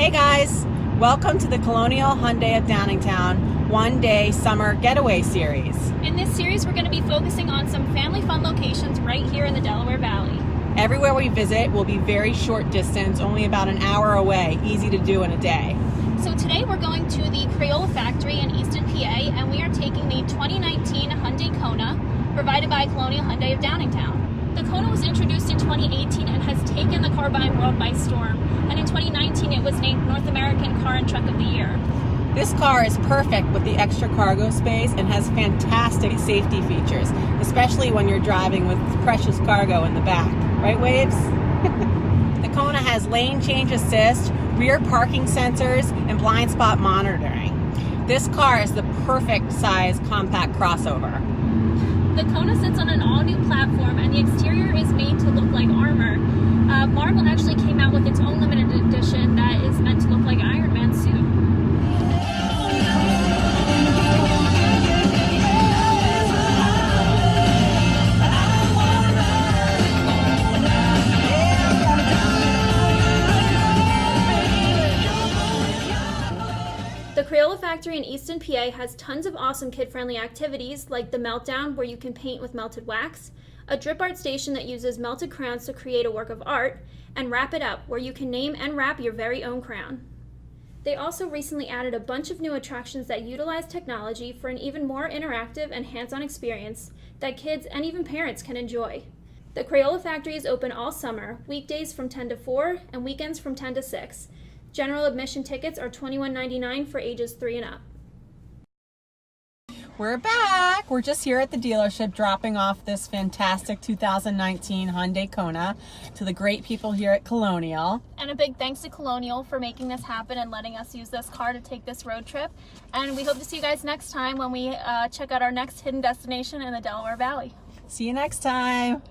Hey guys, welcome to the Colonial Hyundai of Downingtown one-day summer getaway series. In this series, we're going to be focusing on some family fun locations right here in the Delaware Valley. Everywhere we visit will be very short distance, only about an hour away, easy to do in a day. So today we're going to the Crayola factory in Easton, PA, and we are taking the 2019 Hyundai Kona, provided by Colonial Hyundai of Downingtown. The Kona was introduced in 2018 and has taken the car buying world by storm, and in 2019 it was named North American Car and Truck of the Year. This car is perfect with the extra cargo space and has fantastic safety features, especially when you're driving with precious cargo in the back. Right, Waves? The Kona has lane change assist, rear parking sensors, and blind spot monitoring. This car is the perfect size compact crossover. The Kona sits on an all-new platform and the exterior is made to look like armor. Marvel actually came out with its own limited edition that is meant to look like Iron Man's suit. The Crayola factory in Easton, PA has tons of awesome kid-friendly activities like the Meltdown, where you can paint with melted wax, a drip art station that uses melted crayons to create a work of art, and Wrap It Up, where you can name and wrap your very own crayon. They also recently added a bunch of new attractions that utilize technology for an even more interactive and hands-on experience that kids and even parents can enjoy. The Crayola factory is open all summer, weekdays from 10 to 4 and weekends from 10 to 6. General admission tickets are $21.99 for ages 3 and up. We're back. We're just here at the dealership dropping off this fantastic 2019 Hyundai Kona to the great people here at Colonial. And a big thanks to Colonial for making this happen and letting us use this car to take this road trip. And we hope to see you guys next time when we check out our next hidden destination in the Delaware Valley. See you next time.